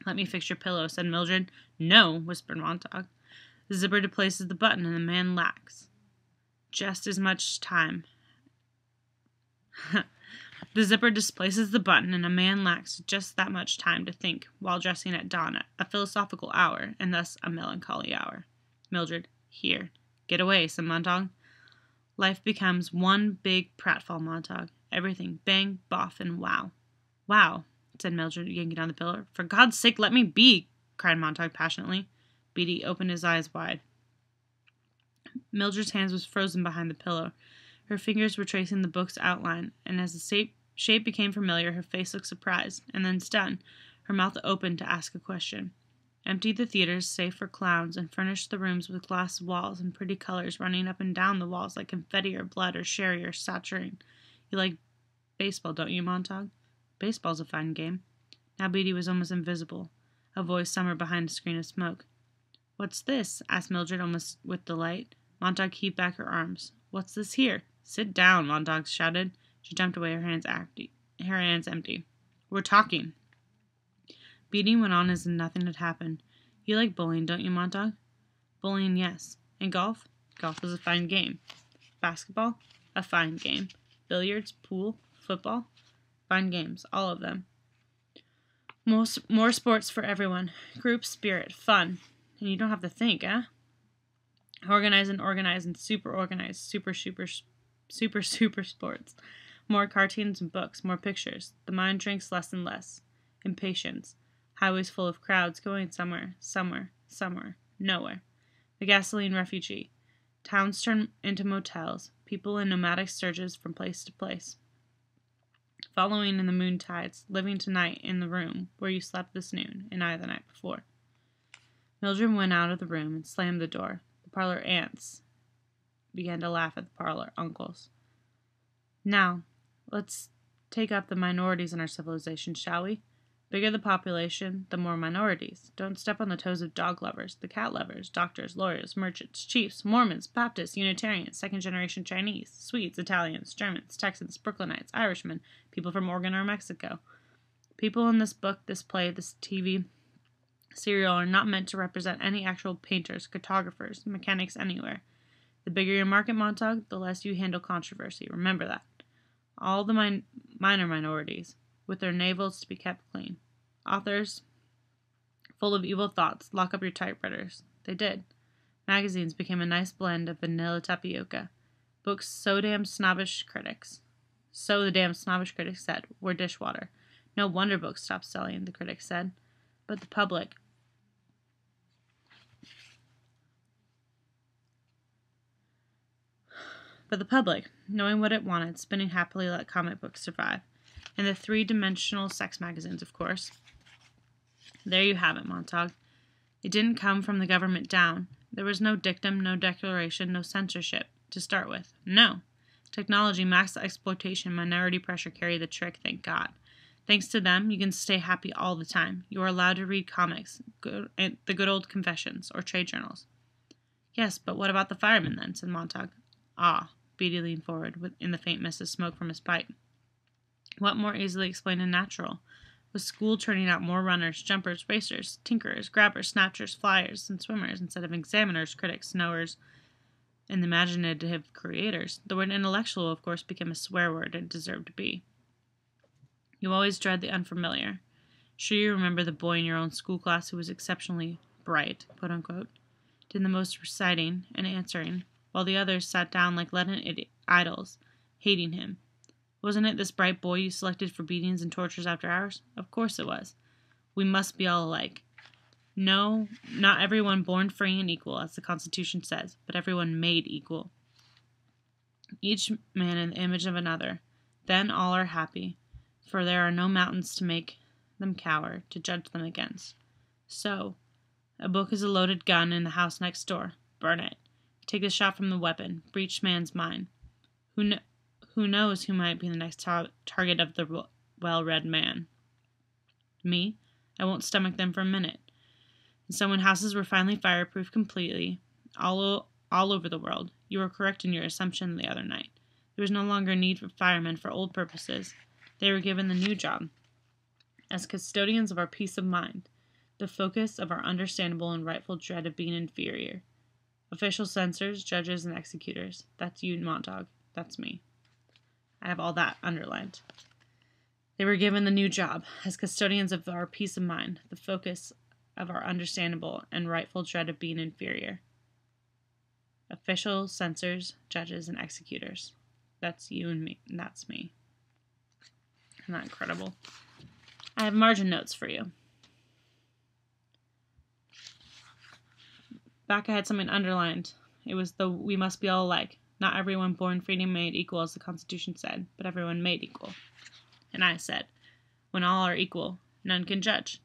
Let me fix your pillow, said Mildred. No, whispered Montauk. The zipper displaces the button, and the man lacks just as much time. The zipper displaces the button, and a man lacks just that much time to think while dressing at dawn, a philosophical hour, and thus a melancholy hour. Mildred, here. Get away, said Montauk. Life becomes one big pratfall, Montauk. Everything bang, boff, and wow. Wow, said Mildred, yanking down the pillow. For God's sake, let me be, cried Montauk passionately. Beatty opened his eyes wide. Mildred's hands was frozen behind the pillow. Her fingers were tracing the book's outline, and as the shape became familiar, her face looked surprised, and then stunned, her mouth opened to ask a question. Empty the theaters, save for clowns, and furnish the rooms with glass walls and pretty colors running up and down the walls like confetti or blood or sherry or saturine. You like baseball, don't you, Montauk? Baseball's a fine game. Now Beatty was almost invisible, a voice somewhere behind a screen of smoke. What's this? Asked Mildred, almost with delight. Montauk heaved back her arms. What's this here? Sit down, Montauk shouted. She jumped away, her hands empty. We're talking. Beatty went on as if nothing had happened. You like bowling, don't you, Montauk? Bowling, yes. And golf? Golf is a fine game. Basketball? A fine game. Billiards, pool, football? Fine games, all of them. More sports for everyone. Group spirit, fun. And you don't have to think, eh? Organize and super organized, super sports. More cartoons and books, more pictures. The mind drinks less and less. Impatience. Highways full of crowds going somewhere, nowhere. The gasoline refugee. Towns turn into motels. People in nomadic surges from place to place. Following in the moon tides. Living tonight in the room where you slept this noon, and I the night before. Mildred went out of the room and slammed the door. The parlor aunts began to laugh at the parlor uncles. Now, let's take up the minorities in our civilization, shall we? Bigger the population, the more minorities. Don't step on the toes of dog lovers, the cat lovers, doctors, lawyers, merchants, chiefs, Mormons, Baptists, Unitarians, second-generation Chinese, Swedes, Italians, Germans, Texans, Brooklynites, Irishmen, people from Oregon or Mexico. People in this book, this play, this TV serial are not meant to represent any actual painters, cartographers, mechanics anywhere. The bigger your market, Montauk, the less you handle controversy. Remember that. All the minor minorities, with their navels to be kept clean. Authors, full of evil thoughts, lock up your typewriters. They did. Magazines became a nice blend of vanilla tapioca. Books so the damn snobbish critics said, were dishwater. No wonder books stopped selling, the critics said. But the public, knowing what it wanted, spinning happily, let comic books survive. And the three-dimensional sex magazines, of course. There you have it, Montauk. It didn't come from the government down. There was no dictum, no declaration, no censorship, to start with. No. Technology, mass exploitation, minority pressure carry the trick, thank God. Thanks to them, you can stay happy all the time. You are allowed to read comics, the good old confessions, or trade journals. Yes, but what about the firemen, then, said Montauk. Ah, Beatty leaned forward, in the faint mist of smoke from his pipe. What more easily explained and natural? Was school turning out more runners, jumpers, racers, tinkerers, grabbers, snatchers, flyers, and swimmers, instead of examiners, critics, knowers, and imaginative creators? The word intellectual, of course, became a swear word it deserved to be. You always dread the unfamiliar. Sure you remember the boy in your own school class who was exceptionally bright, quote-unquote, did the most reciting and answering, while the others sat down like leaden idols, hating him. Wasn't it this bright boy you selected for beatings and tortures after hours? Of course it was. We must be all alike. No, not everyone born free and equal, as the Constitution says, but everyone made equal. Each man in the image of another. Then all are happy, for there are no mountains to make them cower, to judge them against. So, a book is a loaded gun in the house next door. Burn it. Take the shot from the weapon. Breach man's mind. Who knows who might be the next target of the well-read man? Me? I won't stomach them for a minute. And so when houses were finally fireproof completely, all over the world, you were correct in your assumption the other night. There was no longer need for firemen for old purposes. They were given the new job, as custodians of our peace of mind. the focus of our understandable and rightful dread of being inferior. Official censors, judges, and executors. That's you, Montauk. That's me. I have all that underlined. They were given the new job as custodians of our peace of mind, the focus of our understandable and rightful dread of being inferior. Official censors, judges, and executors. That's you and me, and that's me. Isn't that incredible? I have margin notes for you. Back I had something underlined. It was the we must be all alike. Not everyone born free and made equal, as the Constitution said, but everyone made equal. And I said, when all are equal, none can judge.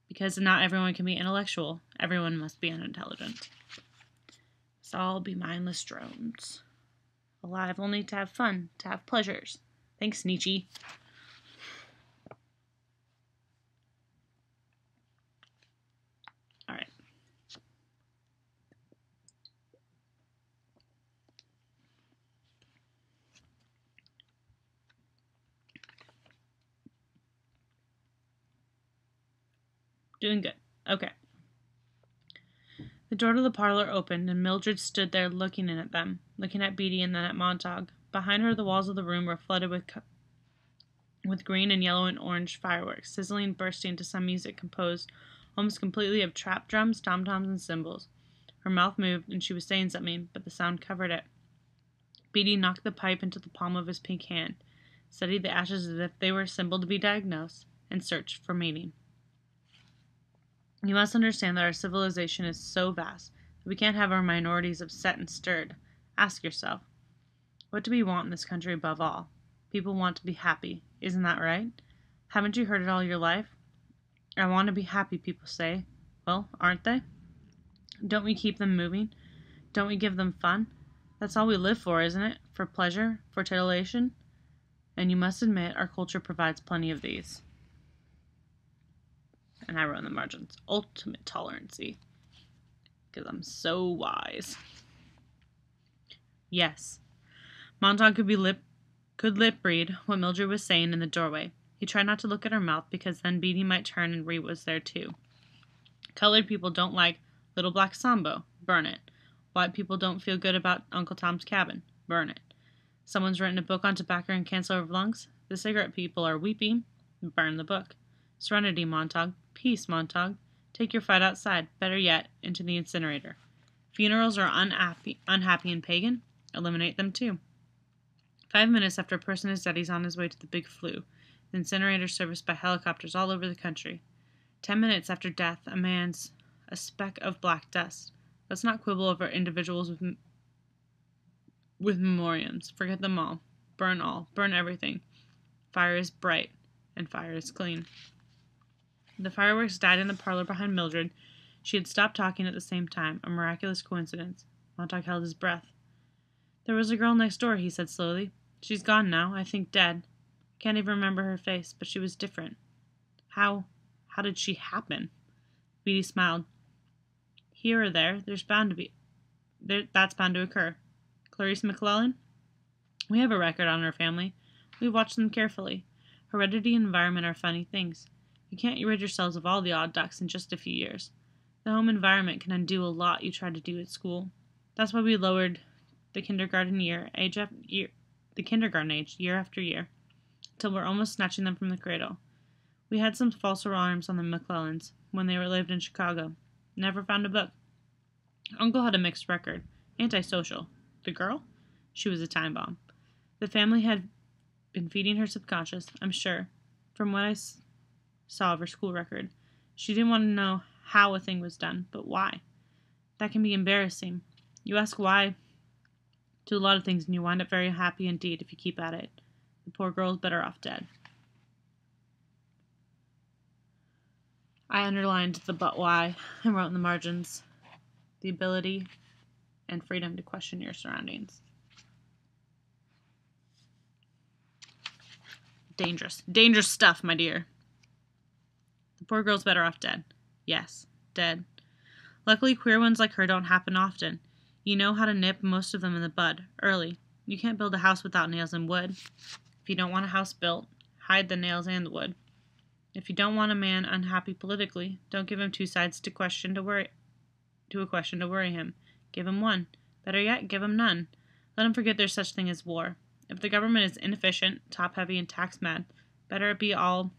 Because not everyone can be intellectual, everyone must be unintelligent. Let's all be mindless drones. Alive only to have fun, to have pleasures. Thanks, Nietzsche. All right. Doing good. Okay. The door to the parlor opened, and Mildred stood there looking in at them, looking at Beatty and then at Montauk. Behind her, the walls of the room were flooded with green and yellow and orange fireworks, sizzling and bursting to some music composed almost completely of trap drums, tom-toms, and cymbals. Her mouth moved, and she was saying something, but the sound covered it. Beatty knocked the pipe into the palm of his pink hand, studied the ashes as if they were a symbol to be diagnosed, and searched for meaning. You must understand that our civilization is so vast that we can't have our minorities upset and stirred. Ask yourself, what do we want in this country above all? People want to be happy. Isn't that right? Haven't you heard it all your life? I want to be happy, people say. Well, aren't they? Don't we keep them moving? Don't we give them fun? That's all we live for, isn't it? For pleasure? For titillation? And you must admit our culture provides plenty of these. And I wrote in the margins, ultimate tolerancy. Because I'm so wise. Yes. Montauk could lip read what Mildred was saying in the doorway. He tried not to look at her mouth because then Beatty might turn and Reed was there too. Colored people don't like Little Black Sambo. Burn it. White people don't feel good about Uncle Tom's Cabin. Burn it. Someone's written a book on tobacco and cancer of lungs. The cigarette people are weeping. Burn the book. Serenity, Montauk. Peace, Montauk. Take your fight outside. Better yet, into the incinerator. Funerals are unhappy and pagan. Eliminate them too. 5 minutes after a person is dead, he's on his way to the big flu. The incinerator serviced by helicopters all over the country. 10 minutes after death, a man's a speck of black dust. Let's not quibble over individuals with memoriams. Forget them all. Burn all. Burn everything. Fire is bright, and fire is clean. The fireworks died in the parlor behind Mildred. She had stopped talking at the same time, a miraculous coincidence. Montauk held his breath. There was a girl next door, he said slowly. She's gone now, I think dead. Can't even remember her face, but she was different. How did she happen? Beatty smiled. Here or there, that's bound to occur. Clarice McClellan? We have a record on her family. We watched them carefully. Heredity and environment are funny things. You can't rid yourselves of all the odd ducks in just a few years. The home environment can undo a lot you tried to do at school. That's why we lowered the kindergarten age, year after year, till we're almost snatching them from the cradle. We had some false alarms on the McClellans when they lived in Chicago. Never found a book. Uncle had a mixed record. Antisocial. The girl? She was a time bomb. The family had been feeding her subconscious, I'm sure, from what I saw of her school record. She didn't want to know how a thing was done, but why. That can be embarrassing. You ask why to a lot of things, and you wind up very happy indeed if you keep at it. The poor girl's better off dead. I underlined the but why and wrote in the margins the ability and freedom to question your surroundings. Dangerous stuff, my dear. The poor girl's better off dead. Yes, dead. Luckily, queer ones like her don't happen often. You know how to nip most of them in the bud, early. You can't build a house without nails and wood. If you don't want a house built, hide the nails and the wood. If you don't want a man unhappy politically, don't give him two sides to a question to worry him. Give him one. Better yet, give him none. Let him forget there's such thing as war. If the government is inefficient, top-heavy, and tax-mad, better it be all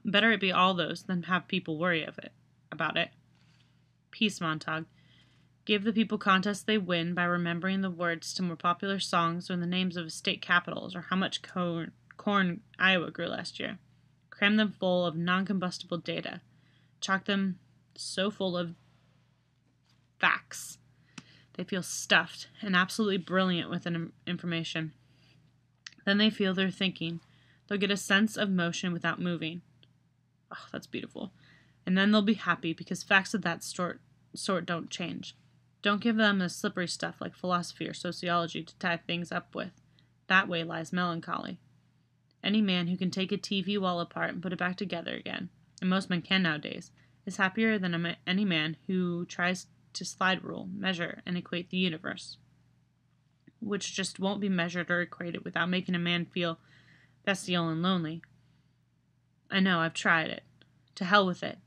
those than have people worry about it. Peace, Montauk. Give the people contests they win by remembering the words to more popular songs or the names of state capitals or how much corn Iowa grew last year. Cram them full of non-combustible data. Chock them so full of facts. They feel stuffed and absolutely brilliant with information. Then they feel they're thinking. They'll get a sense of motion without moving. Oh, that's beautiful. And then they'll be happy because facts of that sort don't change. Don't give them the slippery stuff like philosophy or sociology to tie things up with. That way lies melancholy. Any man who can take a TV wall apart and put it back together again, and most men can nowadays, is happier than any man who tries to slide rule, measure, and equate the universe, which just won't be measured or equated without making a man feel bestial and lonely. I know, I've tried it. To hell with it.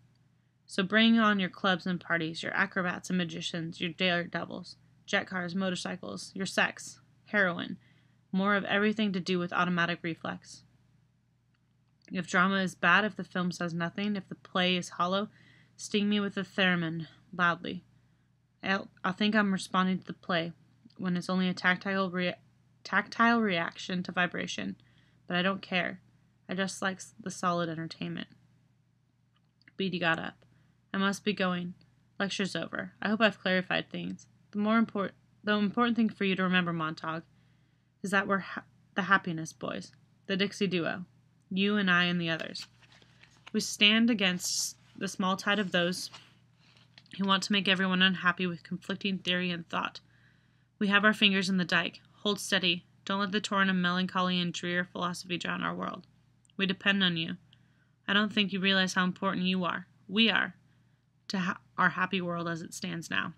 So bring on your clubs and parties, your acrobats and magicians, your daredevils, jet cars, motorcycles, your sex, heroin, more of everything to do with automatic reflex. If drama is bad, if the film says nothing, if the play is hollow, sting me with a theremin, loudly. I'll think I'm responding to the play, when it's only a tactile reaction to vibration, but I don't care. I just like the solid entertainment. Beatty got up. I must be going. Lecture's over. I hope I've clarified things. The important thing for you to remember, Montauk, is that we're the happiness boys, the Dixie duo, you and I and the others. We stand against the small tide of those who want to make everyone unhappy with conflicting theory and thought. We have our fingers in the dike. Hold steady. Don't let the torrent of melancholy and drear philosophy drown our world. We depend on you. I don't think you realize how important you are. We are. To our happy world as it stands now.